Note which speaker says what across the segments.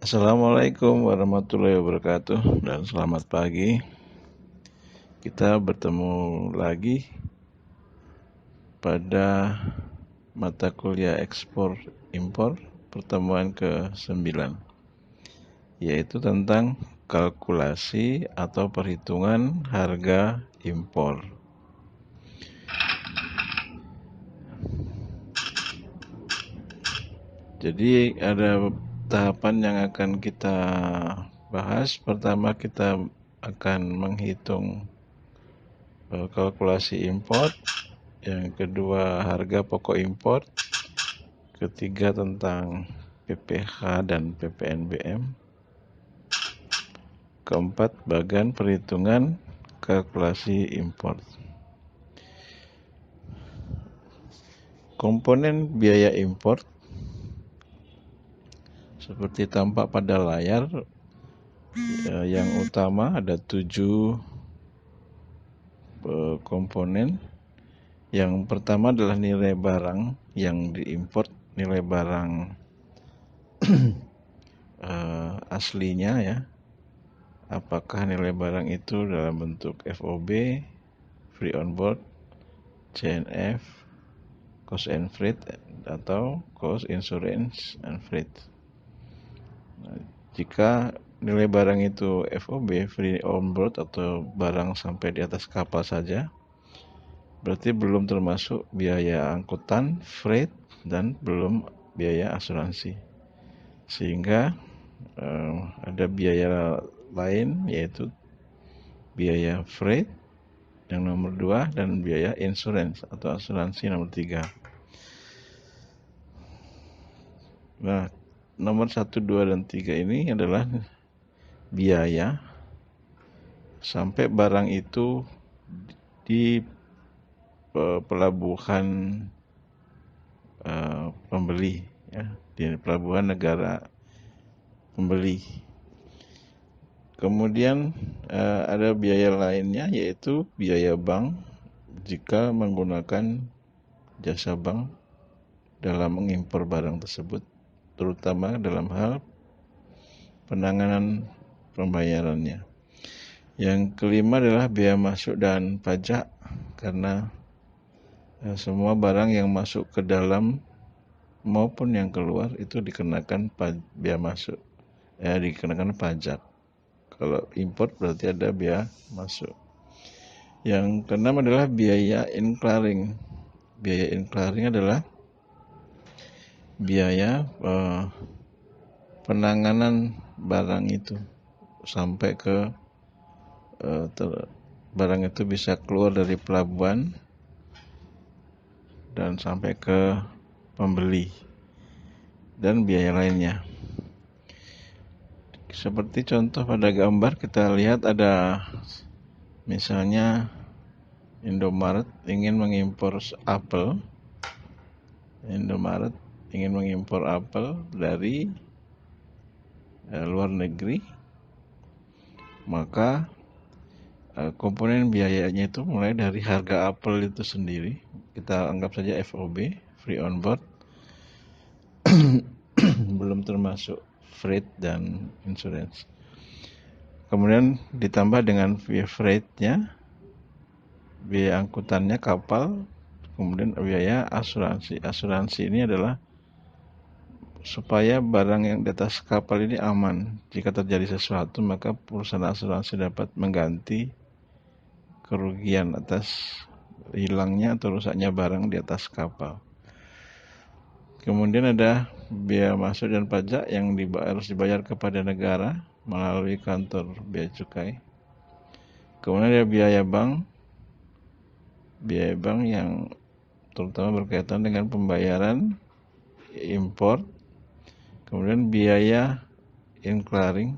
Speaker 1: Assalamualaikum warahmatullahi wabarakatuh dan selamat pagi. Kita bertemu lagi pada mata kuliah ekspor impor pertemuan ke-9, yaitu tentang kalkulasi atau perhitungan harga impor. Jadi ada tahapan yang akan kita bahas. Pertama kita akan menghitung kalkulasi impor, yang kedua harga pokok impor, ketiga tentang PPH dan PPNBM, keempat bagian perhitungan kalkulasi impor. Komponen biaya impor seperti tampak pada layar, yang utama ada 7 komponen. Yang pertama adalah nilai barang yang diimpor, nilai barang aslinya ya. Apakah nilai barang itu dalam bentuk FOB, free on board, CNF, cost and freight, atau cost, insurance, and freight. Jika nilai barang itu FOB, free on board, atau barang sampai di atas kapal saja, berarti belum termasuk biaya angkutan, freight, dan belum biaya asuransi. Sehingga ada biaya lain, yaitu biaya freight yang nomor 2 dan biaya insurance atau asuransi nomor 3. Nah, nomor 1, 2, dan 3 ini adalah biaya sampai barang itu di pelabuhan pembeli ya, di pelabuhan negara pembeli. Kemudian ada biaya lainnya, yaitu biaya bank jika menggunakan jasa bank dalam mengimpor barang tersebut, terutama dalam hal penanganan pembayarannya. Yang kelima adalah biaya masuk dan pajak, karena semua barang yang masuk ke dalam maupun yang keluar itu dikenakan biaya masuk, dikenakan pajak. Kalau import berarti ada biaya masuk. Yang keenam adalah biaya in-clearing. Biaya in-clearing adalah biaya penanganan barang itu sampai ke barang itu bisa keluar dari pelabuhan dan sampai ke pembeli, dan biaya lainnya. Seperti contoh pada gambar kita lihat, ada misalnya Indomaret ingin mengimpor apel. Indomaret ingin mengimpor apel dari luar negeri, maka komponen biayanya itu mulai dari harga apel itu sendiri. Kita anggap saja FOB, free on board, belum termasuk freight dan insurance. Kemudian ditambah dengan biaya freightnya, biaya angkutannya kapal, kemudian biaya asuransi. Asuransi ini adalah supaya barang yang di atas kapal ini aman. Jika terjadi sesuatu, maka perusahaan asuransi dapat mengganti kerugian atas hilangnya atau rusaknya barang di atas kapal. Kemudian ada biaya masuk dan pajak yang harus dibayar kepada negara melalui kantor bea cukai. Kemudian ada biaya bank yang terutama berkaitan dengan pembayaran impor. Kemudian biaya in-clearing,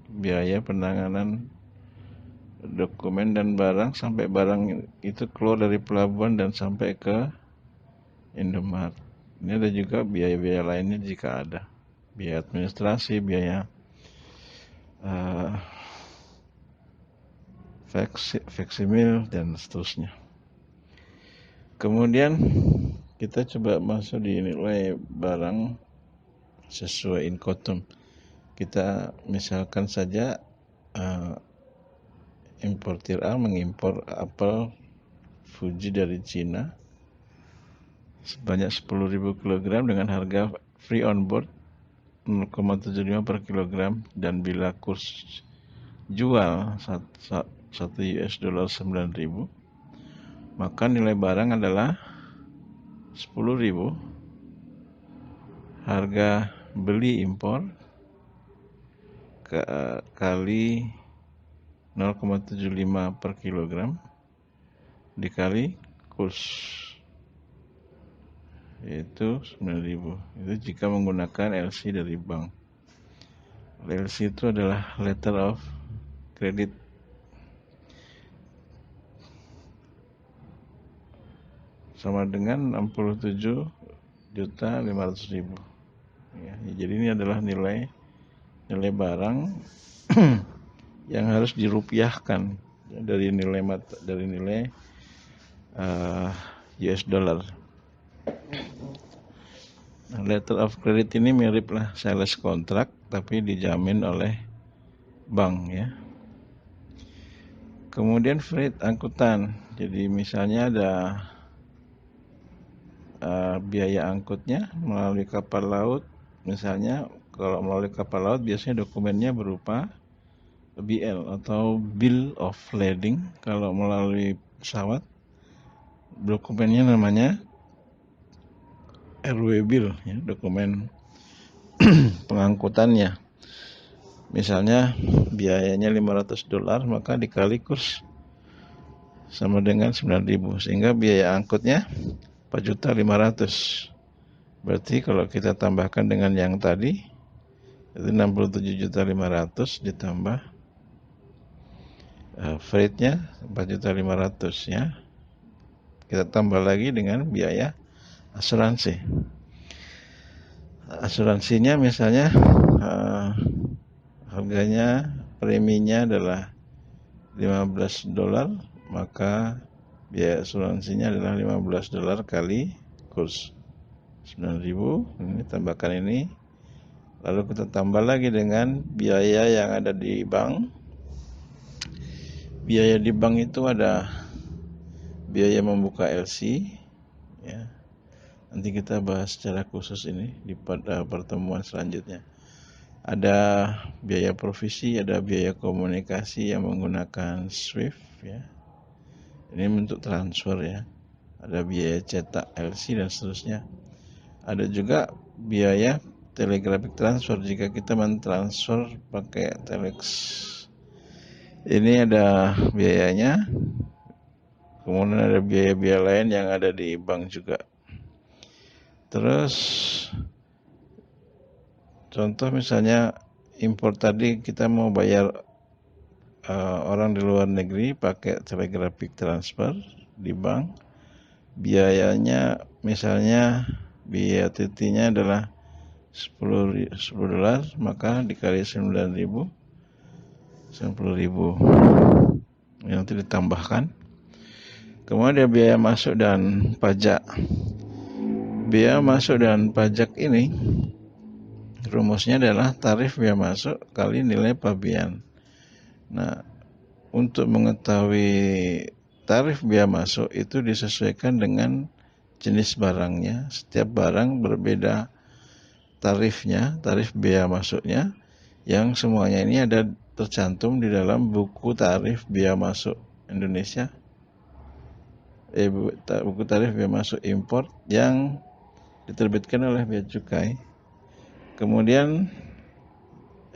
Speaker 1: biaya penanganan dokumen dan barang sampai barang itu keluar dari pelabuhan dan sampai ke Indomaret. Ini ada juga biaya-biaya lainnya jika ada. Biaya administrasi, biaya faksimil, dan seterusnya. Kemudian kita coba masuk di nilai barang sesuai Incoterm. kita misalkan saja importir A mengimpor apel Fuji dari Cina sebanyak 10.000 kg dengan harga free on board 0,75 per kilogram, dan bila kurs jual 1 US dollar 9.000, maka nilai barang adalah 10.000, harga beli impor kali 0,75 per kilogram dikali kurs, yaitu 9.000. Itu jika menggunakan LC dari bank. LC itu adalah letter of credit. Sama dengan 67.500.000. Ya, jadi ini adalah nilai barang yang harus dirupiahkan dari nilai US dollar. Nah, letter of credit ini mirip lah sales contract, tapi dijamin oleh bank ya. Kemudian freight, angkutan. Jadi misalnya ada biaya angkutnya melalui kapal laut. Misalnya kalau melalui kapal laut biasanya dokumennya berupa BL atau Bill of Lading. Kalau melalui pesawat dokumennya namanya RW Bill ya, dokumen pengangkutannya. Misalnya biayanya $500, maka dikali kurs sama dengan 9.000, sehingga biaya angkutnya 4.500.000. Berarti kalau kita tambahkan dengan yang tadi itu 67.500.000 ditambah freightnya 4.500.000 ya. Kita tambah lagi dengan biaya asuransi. Asuransinya misalnya harganya, preminya adalah $15, maka biaya asuransinya adalah $15 kali kurs 9.000. Ini tambahkan ini, lalu kita tambah lagi dengan biaya yang ada di bank. Biaya di bank itu ada biaya membuka LC ya. Nanti kita bahas secara khusus ini di pertemuan selanjutnya. Ada biaya provisi, ada biaya komunikasi yang menggunakan SWIFT ya. Ini bentuk transfer ya. Ada biaya cetak LC dan seterusnya. Ada juga biaya telegraphic transfer jika kita mentransfer pakai telex. Ini ada biayanya. Kemudian ada biaya-biaya lain yang ada di bank juga. Terus contoh misalnya impor tadi, kita mau bayar orang di luar negeri pakai telegraphic transfer di bank. Biayanya misalnya biaya TT-nya adalah $10, maka dikali 9.000, 90.000. Nanti ditambahkan. Kemudian ada biaya masuk dan pajak. Biaya masuk dan pajak ini rumusnya adalah tarif biaya masuk kali nilai pabean. Nah, untuk mengetahui tarif biaya masuk itu disesuaikan dengan jenis barangnya. Setiap barang berbeda tarifnya, tarif biaya masuknya, yang semuanya ini ada tercantum di dalam buku tarif biaya masuk Indonesia, buku tarif biaya masuk impor yang diterbitkan oleh Bea Cukai. Kemudian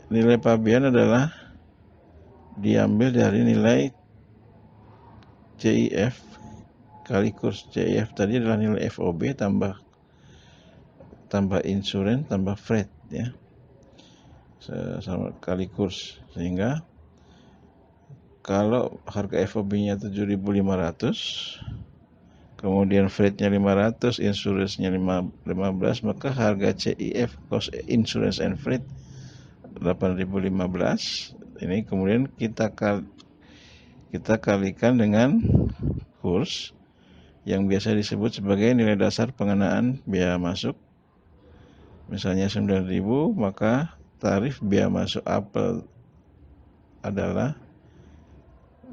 Speaker 1: nilai pabean adalah diambil dari nilai CIF kali kurs. CIF tadi adalah nilai FOB tambah insurans tambah freight ya, sama kali kurs, sehingga kalau harga FOB-nya 7.500, kemudian freight-nya 500, insurance-nya 15, maka harga CIF, cost insurance and freight, 8.015. Ini kemudian kita kalikan dengan kurs yang biasa disebut sebagai nilai dasar pengenaan biaya masuk. Misalnya 9.000, maka tarif biaya masuk apel adalah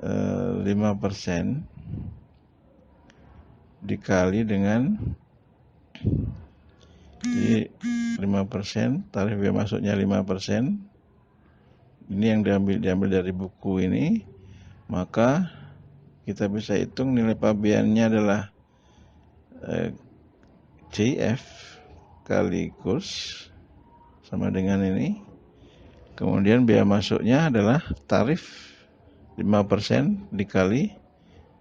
Speaker 1: 5% dikali dengan, jadi 5%, tarif biaya masuknya 5%. Ini yang diambil dari buku ini, maka kita bisa hitung nilai pabeannya adalah CF kali kurs sama dengan ini. Kemudian biaya masuknya adalah tarif 5% dikali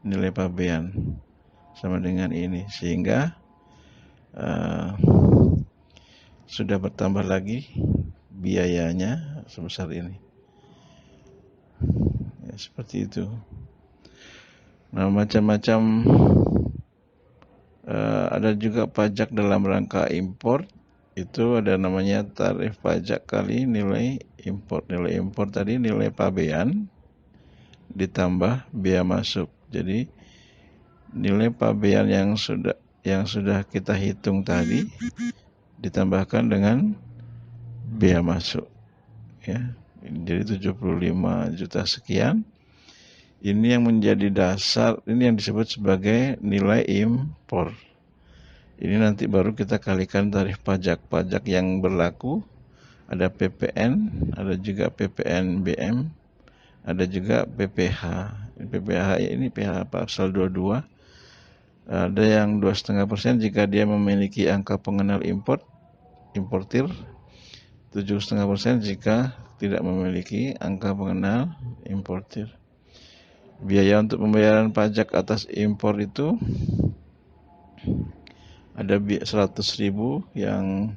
Speaker 1: nilai pabean sama dengan ini, sehingga sudah bertambah lagi biayanya sebesar ini. Ya, seperti itu. Nah, macam-macam ada juga pajak dalam rangka impor. Itu ada namanya tarif pajak kali nilai impor. Nilai impor tadi nilai pabean ditambah biaya masuk. Jadi nilai pabean yang sudah kita hitung tadi ditambahkan dengan biaya masuk, ya. Jadi 75 juta sekian. Ini yang menjadi dasar, ini yang disebut sebagai nilai impor. Ini nanti baru kita kalikan tarif pajak yang berlaku. Ada PPN, ada juga PPNBM, ada juga PPH. PPH ini PH pasal 22. Ada yang 2,5% jika dia memiliki angka pengenal importir. 7,5% jika tidak memiliki angka pengenal importir. Biaya untuk pembayaran pajak atas impor itu ada 100.000 yang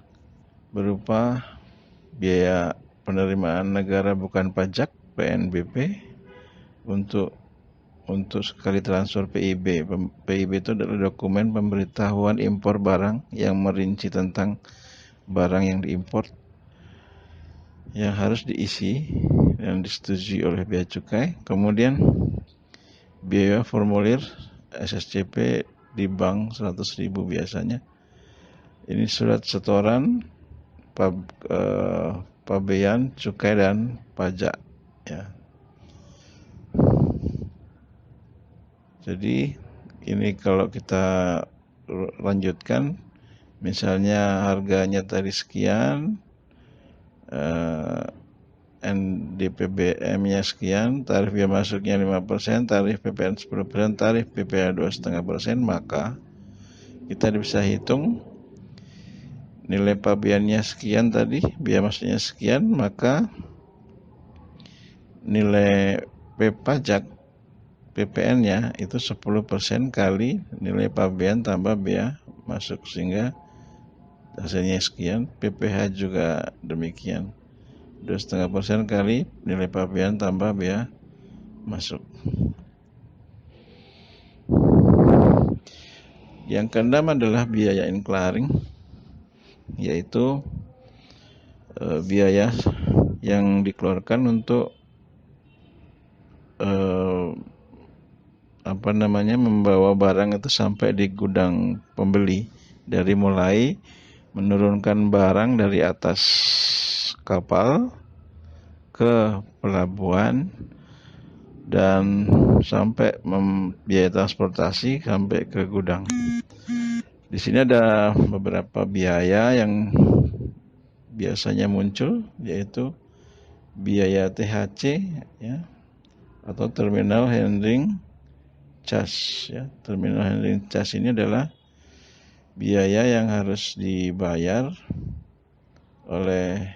Speaker 1: berupa biaya penerimaan negara bukan pajak PNBP untuk sekali transfer PIB. PIB itu adalah dokumen pemberitahuan impor barang yang merinci tentang barang yang diimpor yang harus diisi dan disetujui oleh bea cukai. Kemudian biaya formulir SSCP di bank 100.000 biasanya. Ini surat setoran pabean, cukai dan pajak, ya. Jadi ini kalau kita lanjutkan, misalnya harganya tadi sekian, NDPBM-nya sekian, tarif biaya masuknya 5%, tarif PPN 10%, tarif PPh 2,5%, maka kita bisa hitung nilai pabeannya sekian tadi, biaya masuknya sekian, maka nilai pajak PPN-nya itu 10% kali nilai pabean tambah biaya masuk, sehingga hasilnya sekian. PPh juga demikian, 2,5% kali nilai pabean tambah biaya masuk. Yang keenam adalah biaya incurring, yaitu biaya yang dikeluarkan untuk membawa barang itu sampai di gudang pembeli, dari mulai menurunkan barang dari atas kapal ke pelabuhan dan sampai biaya transportasi sampai ke gudang. Di sini ada beberapa biaya yang biasanya muncul, yaitu biaya THC, ya, atau terminal handling charge, ya. Terminal handling charge ini adalah biaya yang harus dibayar oleh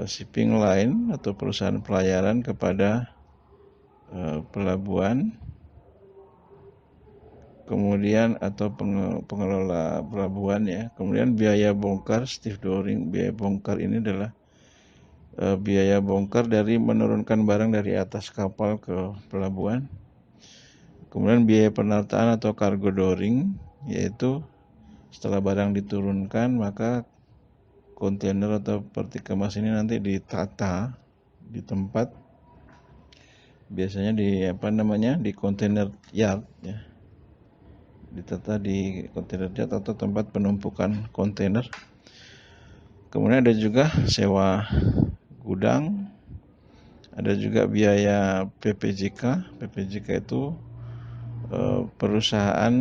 Speaker 1: shipping line atau perusahaan pelayaran kepada pelabuhan, kemudian atau pengelola pelabuhan, ya. Kemudian biaya bongkar stevedoring. Biaya bongkar ini adalah biaya bongkar dari menurunkan barang dari atas kapal ke pelabuhan. Kemudian biaya penataan atau cargo dooring, yaitu setelah barang diturunkan maka kontainer atau peti kemas ini nanti ditata di tempat, biasanya di kontainer yard, ya. Ditata di kontainer yard atau tempat penumpukan kontainer. Kemudian ada juga sewa gudang, ada juga biaya PPJK. PPJK itu perusahaan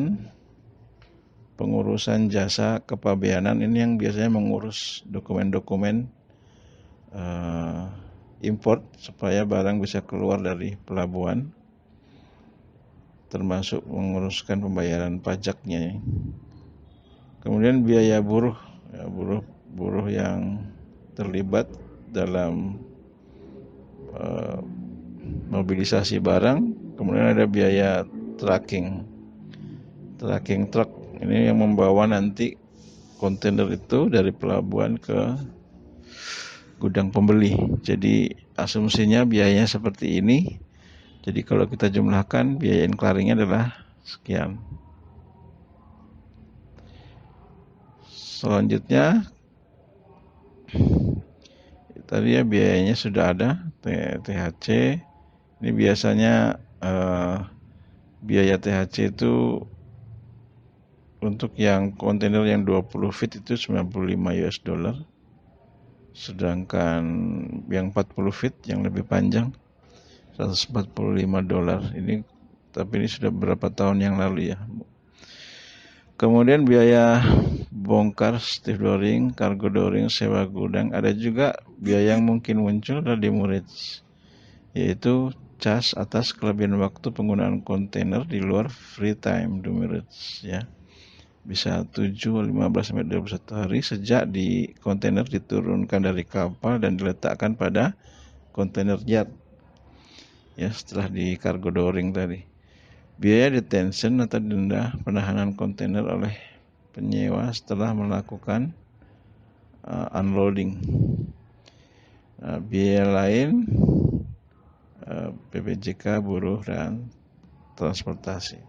Speaker 1: pengurusan jasa kepabeanan, ini yang biasanya mengurus dokumen-dokumen import supaya barang bisa keluar dari pelabuhan, termasuk menguruskan pembayaran pajaknya. Kemudian biaya buruh, ya, buruh yang terlibat dalam mobilisasi barang. Kemudian ada biaya tracking truck, ini yang membawa nanti kontainer itu dari pelabuhan ke gudang pembeli. Jadi asumsinya biayanya seperti ini. Jadi kalau kita jumlahkan biaya incurringnya adalah sekian. Selanjutnya tadi ya biayanya sudah ada, THC. Ini biasanya biaya THC itu untuk yang kontainer yang 20 feet itu 95 US dollar. Sedangkan yang 40 feet yang lebih panjang 145 dolar. Tapi ini sudah beberapa tahun yang lalu ya. Kemudian biaya bongkar, stevedoring, cargo dooring, sewa gudang. Ada juga biaya yang mungkin muncul adalah demurrage, yaitu cas atas kelebihan waktu penggunaan kontainer di luar free time demurrage ya. Bisa 7, 15 sampai 21 hari sejak di kontainer diturunkan dari kapal dan diletakkan pada kontainer yard. Ya, setelah di cargo dooring tadi. Biaya detention atau denda penahanan kontainer oleh penyewa setelah melakukan unloading. Biaya lain PPJK, buruh, dan transportasi.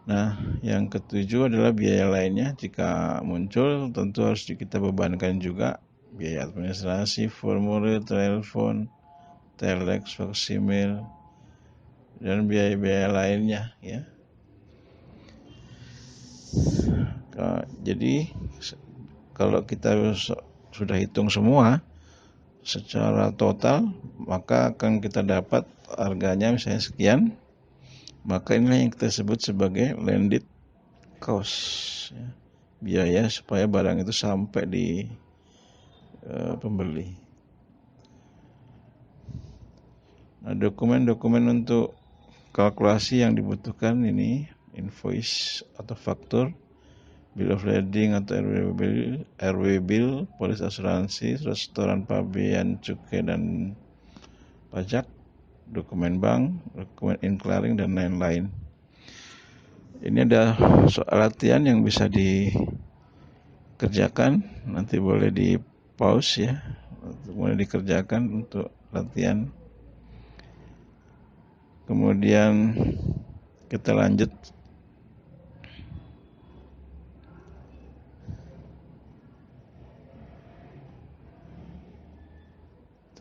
Speaker 1: Nah, yang ketujuh adalah biaya lainnya. Jika muncul, tentu harus kita bebankan juga biaya administrasi, formulir, telepon, telex, faksimil, dan biaya-biaya lainnya ya. Jadi kalau kita sudah hitung semua secara total, maka akan kita dapat harganya misalnya sekian. Maka inilah yang kita sebut sebagai landed cost ya. Biaya supaya barang itu sampai di pembeli. Nah, dokumen-dokumen untuk kalkulasi yang dibutuhkan ini invoice atau faktur, bill of lading atau RW bill, polis asuransi, restoran, pabean, cukai dan pajak, dokumen bank, dokumen incurring dan lain-lain. Ini ada soal latihan yang bisa dikerjakan, nanti boleh di pause ya, boleh dikerjakan untuk latihan. Kemudian kita lanjut.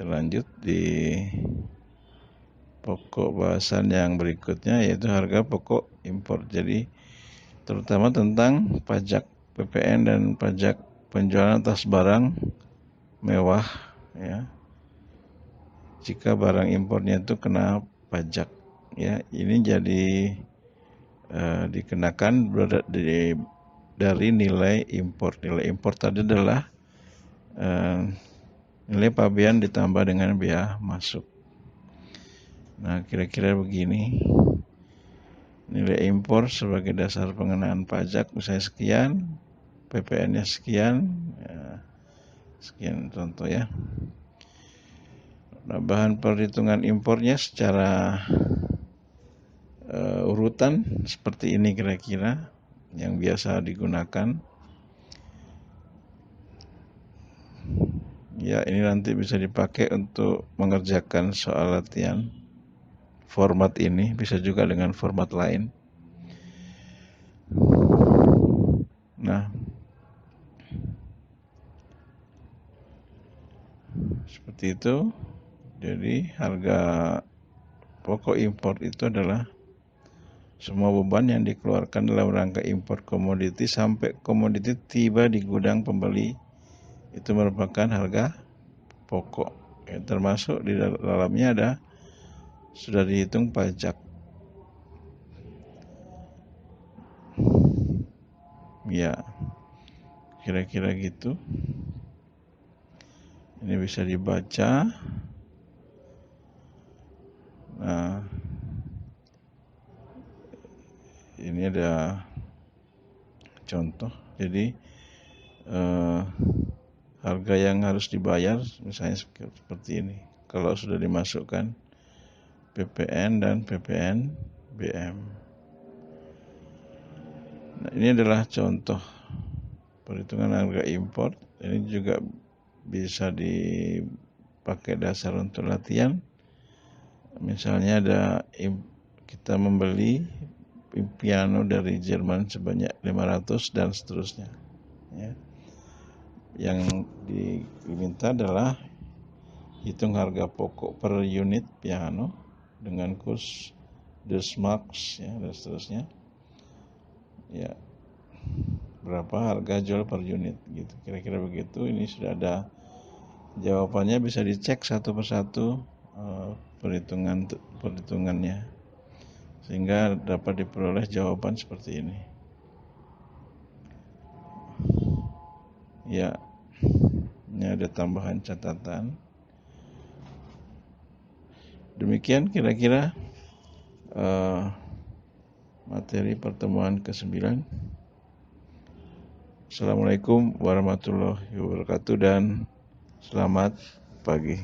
Speaker 1: Lanjut di pokok bahasan yang berikutnya, yaitu harga pokok impor. Jadi terutama tentang pajak PPN dan pajak penjualan atas barang mewah ya. Jika barang impornya itu kena pajak ya, ini jadi dikenakan dari nilai impor. Nilai impor tadi adalah nilai pabean ditambah dengan biaya masuk. Nah, kira-kira begini. Nilai impor sebagai dasar pengenaan pajak misalnya sekian, PPN-nya sekian, ya, sekian contoh ya. Nah, bahan perhitungan impornya secara urutan seperti ini kira-kira yang biasa digunakan. Ya, ini nanti bisa dipakai untuk mengerjakan soal latihan. Format ini bisa juga dengan format lain. Nah, seperti itu. Jadi harga pokok impor itu adalah semua beban yang dikeluarkan dalam rangka impor komoditi sampai komoditi tiba di gudang pembeli itu merupakan harga pokok. Ya, termasuk di dalamnya ada sudah dihitung pajak. Ya, kira-kira gitu. Ini bisa dibaca. Nah, ini ada contoh. Jadi harga yang harus dibayar misalnya seperti ini. Kalau sudah dimasukkan PPN dan PPN BM. Nah, ini adalah contoh perhitungan harga impor. Ini juga bisa dipakai dasar untuk latihan. Misalnya kita membeli piano dari Jerman sebanyak 500 dan seterusnya. Ya. Yang diminta adalah hitung harga pokok per unit piano dengan kurs Deutschmarks ya, dan seterusnya. Ya, berapa harga jual per unit gitu, kira-kira begitu. Ini sudah ada jawabannya, bisa dicek satu persatu perhitungannya sehingga dapat diperoleh jawaban seperti ini. Ya, ini ada tambahan catatan. Demikian kira-kira materi pertemuan ke-9. Assalamualaikum warahmatullahi wabarakatuh dan selamat pagi.